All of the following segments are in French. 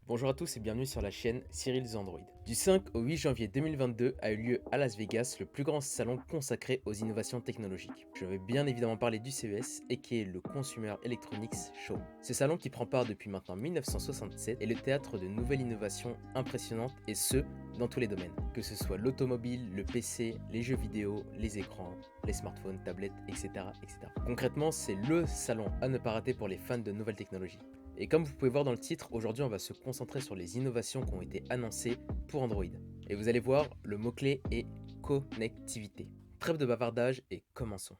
Bonjour à tous et bienvenue sur la chaîne Cyril's Android. Du 5 au 8 janvier 2022 a eu lieu à Las Vegas le plus grand salon consacré aux innovations technologiques. Je vais bien évidemment parler du CES et qui est le Consumer Electronics Show. Ce salon qui prend part depuis maintenant 1967 est le théâtre de nouvelles innovations impressionnantes et ce, dans tous les domaines. Que ce soit l'automobile, le PC, les jeux vidéo, les écrans, les smartphones, tablettes, etc. etc. Concrètement, c'est le salon à ne pas rater pour les fans de nouvelles technologies. Et comme vous pouvez voir dans le titre, aujourd'hui on va se concentrer sur les innovations qui ont été annoncées pour Android. Et vous allez voir, le mot-clé est connectivité. Trêve de bavardage et commençons.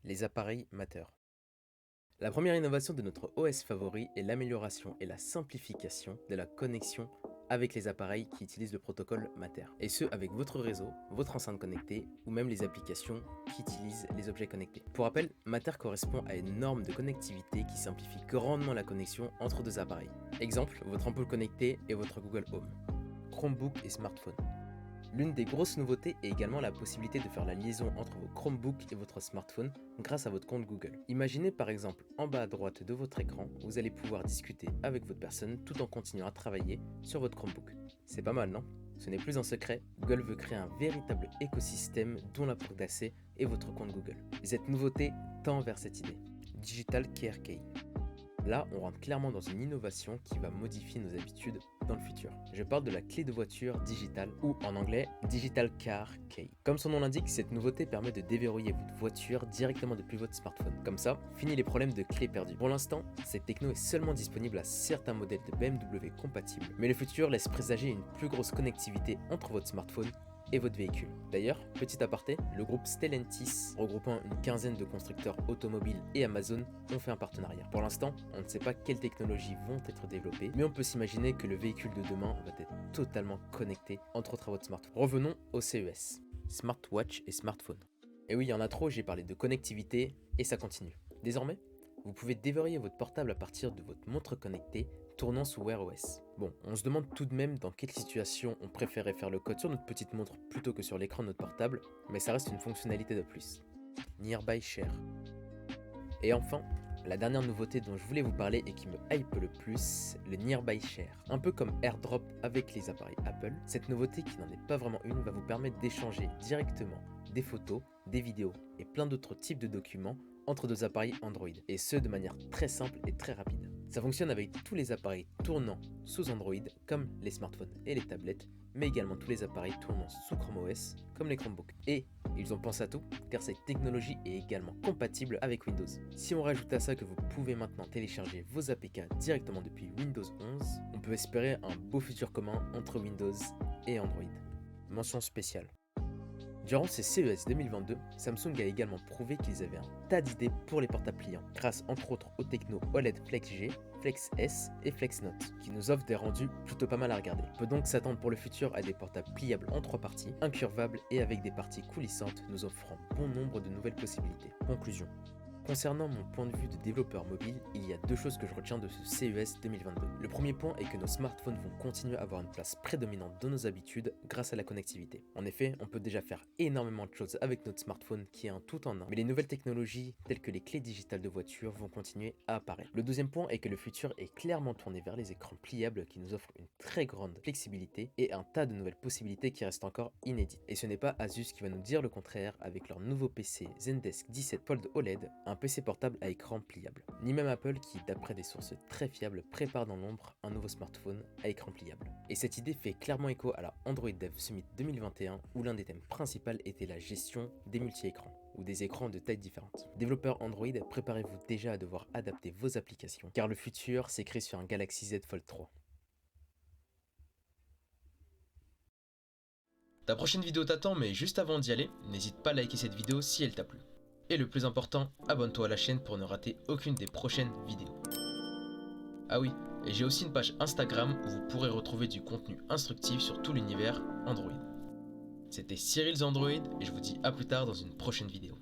Les appareils Matter. La première innovation de notre OS favori est l'amélioration et la simplification de la connexion avec les appareils qui utilisent le protocole Matter. Et ce, avec votre réseau, votre enceinte connectée ou même les applications qui utilisent les objets connectés. Pour rappel, Matter correspond à une norme de connectivité qui simplifie grandement la connexion entre deux appareils. Exemple, votre ampoule connectée et votre Google Home, Chromebook et smartphone. L'une des grosses nouveautés est également la possibilité de faire la liaison entre vos Chromebooks et votre smartphone grâce à votre compte Google. Imaginez par exemple en bas à droite de votre écran, vous allez pouvoir discuter avec votre personne tout en continuant à travailler sur votre Chromebook. C'est pas mal, non? Ce n'est plus un secret, Google veut créer un véritable écosystème dont la porte d'accès est votre compte Google. Et cette nouveauté tend vers cette idée. Digital Car Key. Là, on rentre clairement dans une innovation qui va modifier nos habitudes dans le futur. Je parle de la clé de voiture digitale ou en anglais Digital Car Key. Comme son nom l'indique, cette nouveauté permet de déverrouiller votre voiture directement depuis votre smartphone. Comme ça, fini les problèmes de clés perdues. Pour l'instant, cette techno est seulement disponible à certains modèles de BMW compatibles, mais le futur laisse présager une plus grosse connectivité entre votre smartphone et votre véhicule. D'ailleurs, petit aparté, le groupe Stellantis, regroupant une quinzaine de constructeurs automobiles et Amazon, ont fait un partenariat. Pour l'instant, on ne sait pas quelles technologies vont être développées, mais on peut s'imaginer que le véhicule de demain va être totalement connecté, entre autres à votre smartphone. Revenons au CES, smartwatch et smartphone. Et oui, il y en a trop, j'ai parlé de connectivité et ça continue. Désormais, vous pouvez déverrouiller votre portable à partir de votre montre connectée tournant sous Wear OS. Bon, on se demande tout de même dans quelle situation on préférait faire le code sur notre petite montre plutôt que sur l'écran de notre portable, mais ça reste une fonctionnalité de plus. Nearby Share. Et enfin, la dernière nouveauté dont je voulais vous parler et qui me hype le plus, le Nearby Share. Un peu comme AirDrop avec les appareils Apple, cette nouveauté qui n'en est pas vraiment une va vous permettre d'échanger directement des photos, des vidéos et plein d'autres types de documents entre deux appareils Android, et ce de manière très simple et très rapide. Ça fonctionne avec tous les appareils tournant sous Android, comme les smartphones et les tablettes, mais également tous les appareils tournant sous Chrome OS, comme les Chromebooks. Et ils ont pensé à tout, car cette technologie est également compatible avec Windows. Si on rajoute à ça que vous pouvez maintenant télécharger vos APK directement depuis Windows 11, on peut espérer un beau futur commun entre Windows et Android. Mention spéciale. Durant ces CES 2022, Samsung a également prouvé qu'ils avaient un tas d'idées pour les portables pliants, grâce entre autres aux techno OLED Flex G, Flex S et Flex Note, qui nous offrent des rendus plutôt pas mal à regarder. On peut donc s'attendre pour le futur à des portables pliables en 3 parties, incurvables et avec des parties coulissantes, nous offrant bon nombre de nouvelles possibilités. Conclusion. Concernant mon point de vue de développeur mobile, il y a deux choses que je retiens de ce CES 2022. Le premier point est que nos smartphones vont continuer à avoir une place prédominante dans nos habitudes grâce à la connectivité. En effet, on peut déjà faire énormément de choses avec notre smartphone qui est un tout en un, mais les nouvelles technologies telles que les clés digitales de voiture vont continuer à apparaître. Le deuxième point est que le futur est clairement tourné vers les écrans pliables qui nous offrent une très grande flexibilité et un tas de nouvelles possibilités qui restent encore inédites. Et ce n'est pas Asus qui va nous dire le contraire avec leur nouveau PC Zendesk 17 Fold OLED, un PC portable à écran pliable. Ni même Apple qui, d'après des sources très fiables, prépare dans l'ombre un nouveau smartphone à écran pliable. Et cette idée fait clairement écho à la Android Dev Summit 2021 où l'un des thèmes principaux était la gestion des multi-écrans ou des écrans de tailles différentes. Développeurs Android, préparez-vous déjà à devoir adapter vos applications car le futur s'écrit sur un Galaxy Z Fold 3. Ta prochaine vidéo t'attend, mais juste avant d'y aller, n'hésite pas à liker cette vidéo si elle t'a plu. Et le plus important, abonne-toi à la chaîne pour ne rater aucune des prochaines vidéos. Ah oui, et j'ai aussi une page Instagram où vous pourrez retrouver du contenu instructif sur tout l'univers Android. C'était Cyril's Android et je vous dis à plus tard dans une prochaine vidéo.